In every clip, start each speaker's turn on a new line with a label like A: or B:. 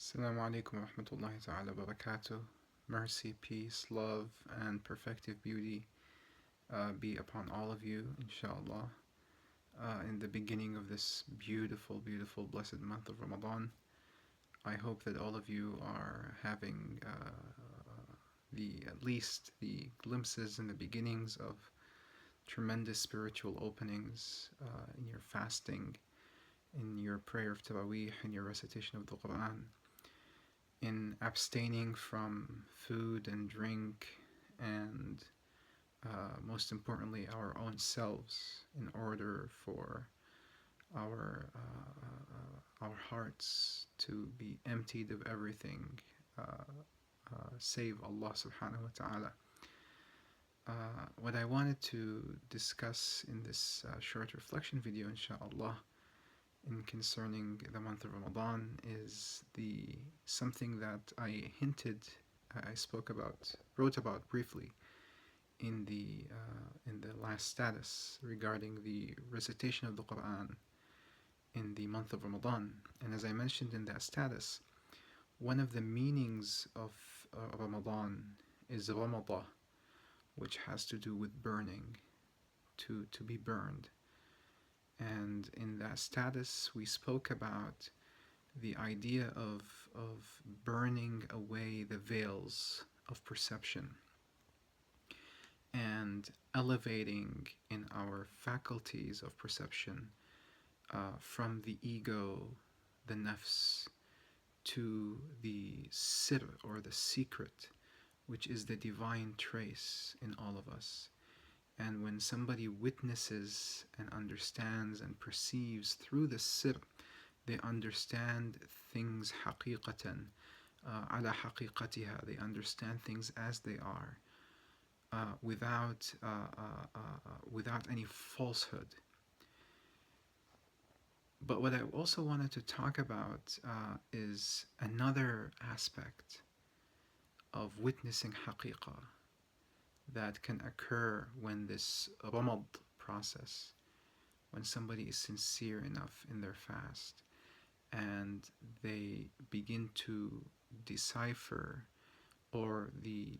A: Assalamu alaikum wa rahmatullahi ta'ala wa barakatuh. Mercy, peace, love, and perfective beauty be upon all of you, inshallah. In the beginning of this beautiful, beautiful, blessed month of Ramadan, I hope that all of you are having at least the glimpses and the beginnings of tremendous spiritual openings in your fasting, in your prayer of Taraweeh, in your recitation of the Quran, in abstaining from food and drink, and most importantly, our own selves, in order for our hearts to be emptied of everything save Allah subhanahu wa ta'ala. What I wanted to discuss in this short reflection video, inshallah, in concerning the month of Ramadan is something that I wrote about briefly in the last status regarding the recitation of the Quran in the month of Ramadan. And as I mentioned in that status, one of the meanings of Ramadan is Ramadah, which has to do with burning, to be burned. And in that status, we spoke about the idea of burning away the veils of perception and elevating in our faculties of perception from the ego, the nafs, to the sir, or the secret, which is the divine trace in all of us. And when somebody witnesses and understands and perceives through the sir, they understand things haqiqatan, ala haqiqatiha. They understand things as they are, without any falsehood. But what I also wanted to talk about is another aspect of witnessing haqiqah that can occur when this ramad process, when somebody is sincere enough in their fast and they begin to decipher, or the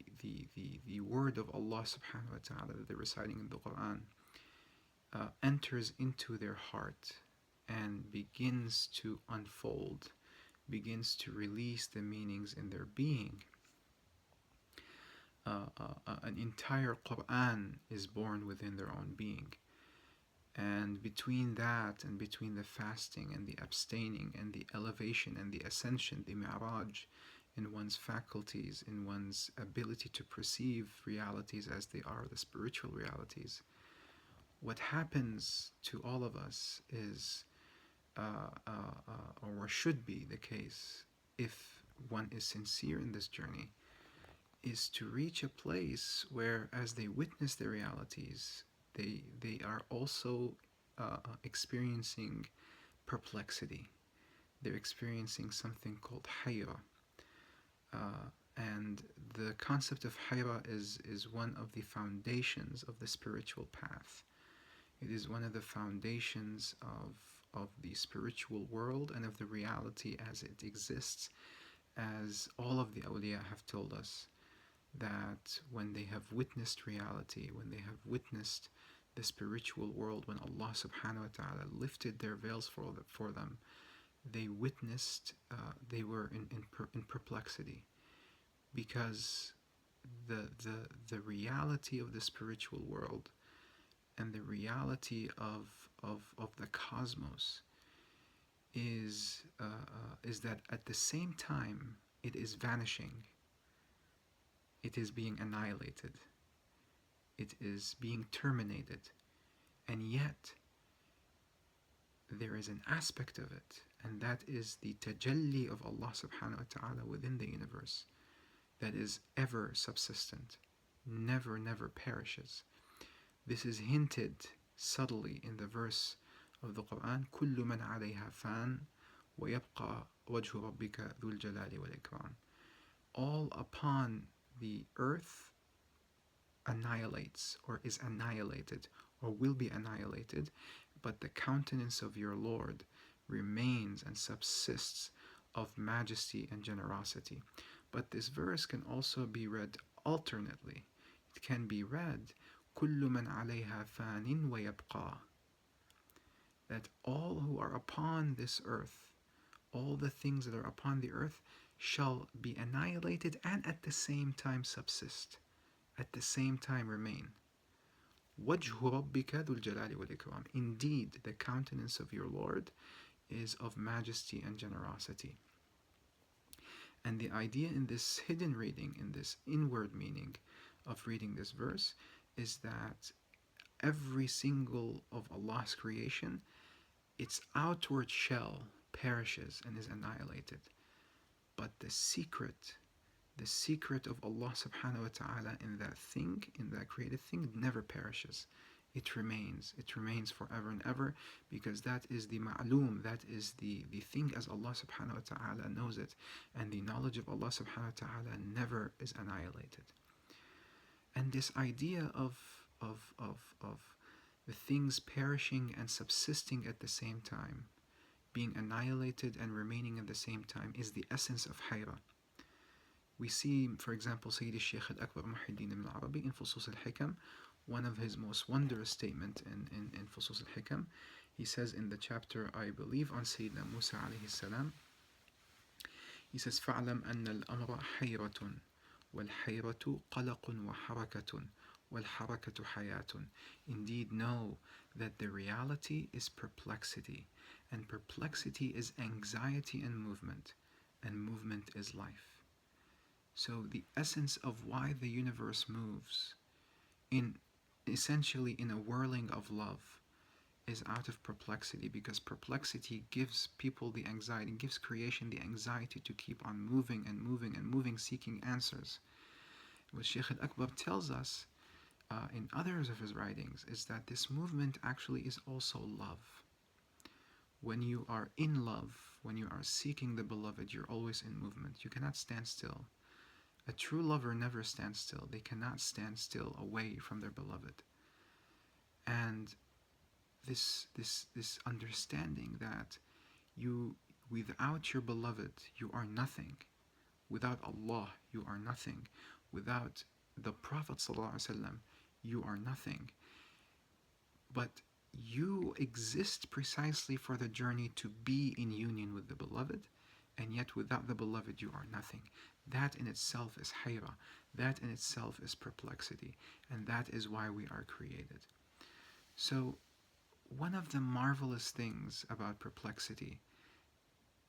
A: word of Allah subhanahu wa ta'ala that they're reciting in the Quran enters into their heart and begins to unfold, begins to release the meanings in their being. An entire Quran is born within their own being. And between that and between the fasting and the abstaining and the elevation and the ascension, the mi'raj in one's faculties, in one's ability to perceive realities as they are, the spiritual realities, what happens to all of us is, or should be the case if one is sincere in this journey, is to reach a place where, as they witness the realities, they are also experiencing perplexity. They're experiencing something called hayra. And the concept of hayra is one of the foundations of the spiritual path. It is one of the foundations of the spiritual world and of the reality as it exists, as all of the awliya have told us, that when they have witnessed reality, when they have witnessed the spiritual world, when Allah subhanahu wa ta'ala lifted their veils for them, they witnessed, they were in perplexity, because the reality of the spiritual world and the reality of the cosmos is that at the same time it is vanishing, it is being annihilated, it is being terminated, and yet there is an aspect of it, and that is the tajalli of Allah subhanahu wa ta'ala within the universe, that is ever subsistent, never perishes. This is hinted subtly in the verse of the Quran, كُلُّ مَنْ عَلَيْهَا فَانٍ وَيَبْقَى وَجْهُ رَبِّكَ ذُو الْجَلَالِ وَالْإِكْرَامِ. All upon the earth annihilates, or is annihilated, or will be annihilated, but the countenance of your Lord remains and subsists of majesty and generosity. But this verse can also be read alternately. It can be read كل من عليها فان ويبقى, that all who are upon this earth, all the things that are upon the earth, shall be annihilated and at the same time subsist, at the same time remain. وجه ربك ذو الجلال والإكرام. Indeed, the countenance of your Lord is of majesty and generosity. And the idea in this hidden reading, in this inward meaning of reading this verse, is that every single of Allah's creation, its outward shell perishes and is annihilated. But the secret of Allah subhanahu wa ta'ala in that thing, in that created thing, never perishes. It remains forever and ever, because that is the ma'loom, that is the thing as Allah subhanahu wa ta'ala knows it, and the knowledge of Allah subhanahu wa ta'ala never is annihilated. And this idea of the things perishing and subsisting at the same time, being annihilated and remaining at the same time, is the essence of hayra. We see, for example, Sayyid al-Shaykh al-Akbar Muhyiddin ibn Arabi in Fusus al-Hikam, one of his most wondrous statements in Fusus al-Hikam. He says in the chapter, I believe, on Sayyidina Musa alayhi salam, he says, فَعْلَمْ أَنَّ الْأَمْرَ حَيْرَةٌ وَالْحَيْرَةُ قَلَقٌ وَحَرَكَةٌ وَالْحَرَكَةُ حَيَاةٌ. Indeed, know that the reality is perplexity, and perplexity is anxiety and movement is life. So the essence of why the universe moves, essentially in a whirling of love, is out of perplexity, because perplexity gives people the anxiety, gives creation the anxiety to keep on moving and moving and moving, seeking answers. What Shaykh al-Akbar tells us in others of his writings is that this movement actually is also love. When you are in love, when you are seeking the beloved, you're always in movement. You cannot stand still. A true lover never stands still. They cannot stand still away from their beloved. And this understanding that you, without your beloved, you are nothing. Without Allah, you are nothing. Without the Prophet ﷺ, you are nothing. But you exist precisely for the journey to be in union with the beloved, and yet without the beloved you are nothing. That in itself is hayra. That in itself is perplexity. And that is why we are created. So one of the marvelous things about perplexity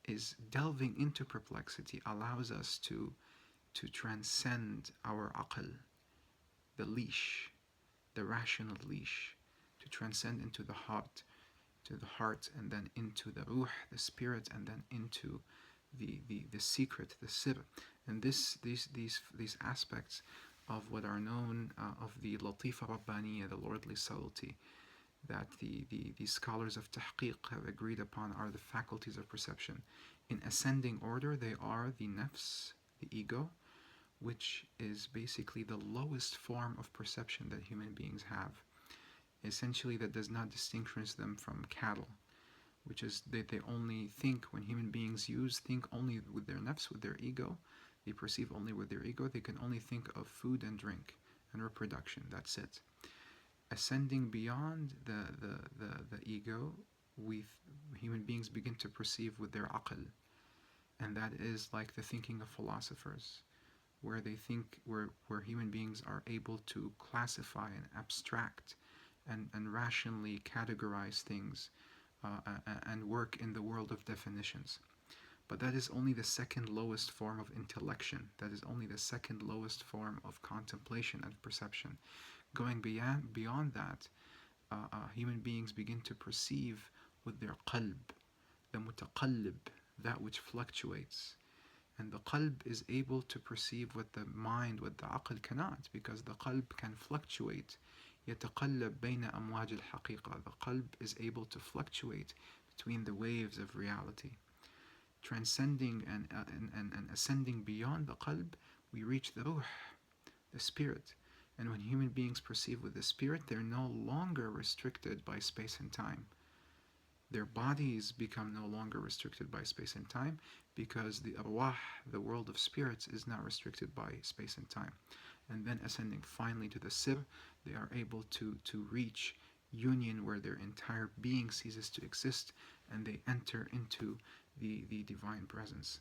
A: is delving into perplexity allows us to transcend our aql, the leash, the rational leash, to transcend into the heart, and then into the ruh, the spirit, and then into the secret, the sir. And these aspects of what are known of the latifa rabbaniya, the lordly subtlety, that the scholars of tahqiq have agreed upon are the faculties of perception. In ascending order, they are the nafs, the ego, which is basically the lowest form of perception that human beings have. Essentially, that does not distinguish them from cattle, which is that they only think, when human beings think only with their nafs, with their ego. They perceive only with their ego. They can only think of food and drink and reproduction. That's it. Ascending beyond the ego, human beings begin to perceive with their aql, and that is like the thinking of philosophers, where they think, where human beings are able to classify and abstract and rationally categorize things and work in the world of definitions. But that is only the second lowest form of intellection. That is only the second lowest form of contemplation and perception. Going beyond that, human beings begin to perceive with their qalb, the mutaqallib, that which fluctuates. And the qalb is able to perceive what the mind, what the aql cannot, because the qalb can fluctuate. يتقلب بين أمواج الحقيقة. The qalb is able to fluctuate between the waves of reality. Transcending and ascending beyond the qalb, we reach the ruh, the spirit. And when human beings perceive with the spirit, they're no longer restricted by space and time. Their bodies become no longer restricted by space and time because the arwah, the world of spirits, is not restricted by space and time. And then ascending finally to the sir, they are able to reach union where their entire being ceases to exist and they enter into the divine presence.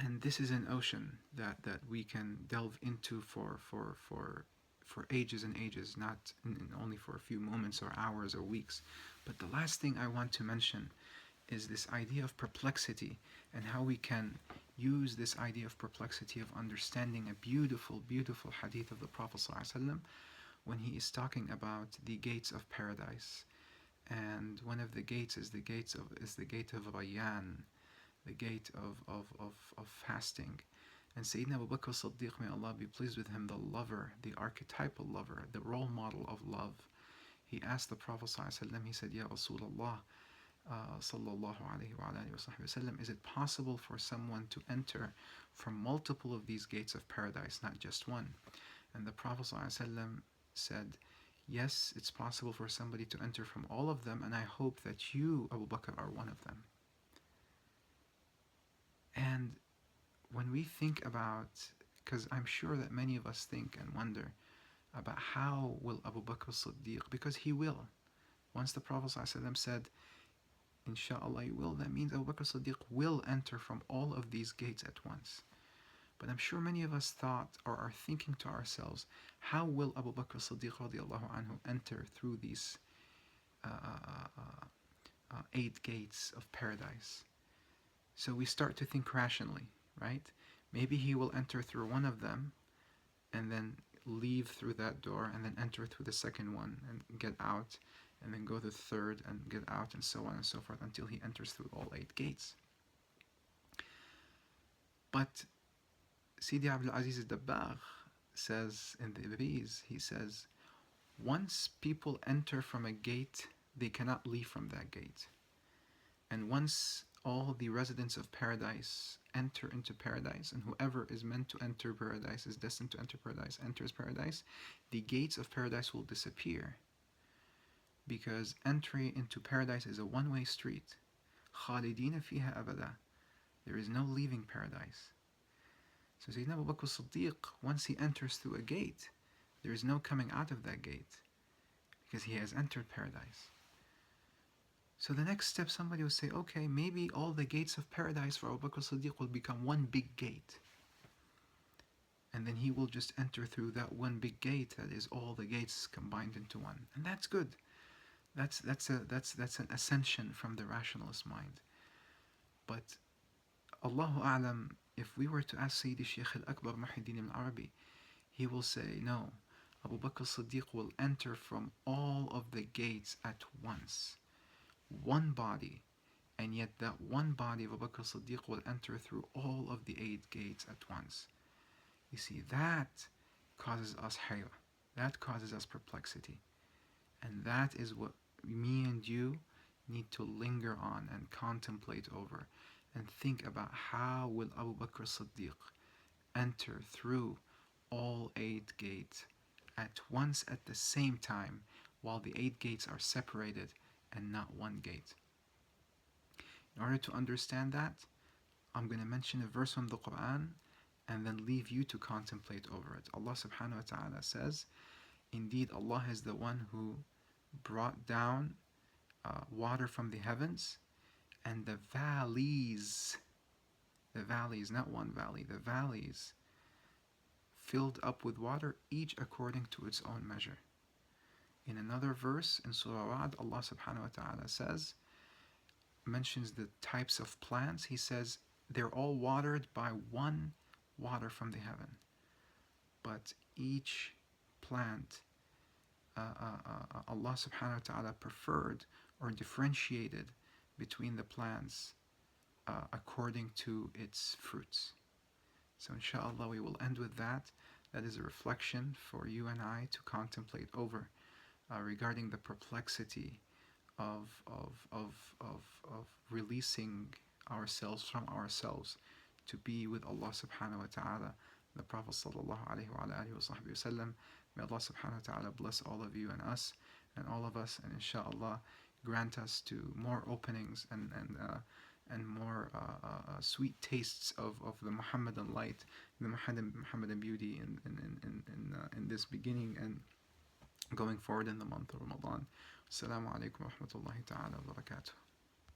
A: And this is an ocean that we can delve into for ages and ages, not only for a few moments or hours or weeks. But the last thing I want to mention is this idea of perplexity and how we can use this idea of perplexity of understanding a beautiful, beautiful hadith of the Prophet ﷺ when he is talking about the gates of paradise. And one of the gates is the gate of Rayyan, the gate of fasting. And Sayyidina Abu Bakr Siddiq, may Allah be pleased with him, the lover, the archetypal lover, the role model of love, he asked the Prophet ﷺ, he said, Ya Rasulullah, sallallahu alayhi wa sallam, is it possible for someone to enter from multiple of these gates of paradise, not just one? And the Prophet ﷺ said, yes, it's possible for somebody to enter from all of them, and I hope that you, Abu Bakr, are one of them. And when we think about, because I'm sure that many of us think and wonder about how will Abu Bakr Siddiq, because he will. Once the Prophet ﷺ said, Insha'Allah you will, that means Abu Bakr Siddiq will enter from all of these gates at once. But I'm sure many of us thought or are thinking to ourselves, how will Abu Bakr Siddiq radiallahu anhu enter through these 8 gates of paradise? So we start to think rationally, right? Maybe he will enter through one of them and then leave through that door and then enter through the second one and get out and then go to the third and get out and so on and so forth until he enters through all 8 gates. But Sidi Abdul Aziz al-Dabbagh says in the Ibris, he says, once people enter from a gate, they cannot leave from that gate. And once all the residents of paradise enter into paradise, and whoever is meant to enter paradise, is destined to enter paradise, enters paradise, the gates of paradise will disappear. Because entry into paradise is a one-way street. خالدين فيها أبدا. There is no leaving paradise. So Sayyidina Abu Bakr Siddiq, once he enters through a gate, there is no coming out of that gate, because he has entered paradise. So the next step, somebody will say, okay, maybe all the gates of paradise for Abu Bakr Siddiq will become one big gate. And then he will just enter through that one big gate that is all the gates combined into one. And that's good. That's an ascension from the rationalist mind. But Allahu A'lam, if we were to ask Sayyidi Shaykh al-Akbar Muhyiddin al-Arabi, he will say, no, Abu Bakr Siddiq will enter from all of the gates at once. One body, and yet that one body of Abu Bakr Siddiq will enter through all of the 8 gates at once. You see, that causes us hayra, that causes us perplexity. And that is what me and you need to linger on and contemplate over and think about, how will Abu Bakr Siddiq enter through all 8 gates at once at the same time, while the 8 gates are separated and not one gate. In order to understand that, I'm going to mention a verse from the Quran and then leave you to contemplate over it. Allah subhanahu wa ta'ala says, indeed Allah is the one who brought down water from the heavens, and the valleys, not one valley, the valleys filled up with water, each according to its own measure. In another verse in Surah Ra'd, Allah subhanahu wa ta'ala says, mentions the types of plants. He says they're all watered by one water from the heaven, but each plant Allah subhanahu wa ta'ala preferred or differentiated between the plants according to its fruits. So inshallah we will end with that. That is a reflection for you and I to contemplate over regarding the perplexity of releasing ourselves from ourselves to be with Allah subhanahu wa ta'ala, the Prophet sallallahu alayhi wa alihi wa sallam. May Allah subhanahu wa ta'ala bless all of you and us and all of us, and inshallah grant us to more openings and more sweet tastes of the Muhammadan light, the Muhammadan beauty in this beginning and going forward in the month of Ramadan. Assalamu alaikum wa rahmatullahi ta'ala wa barakatuh.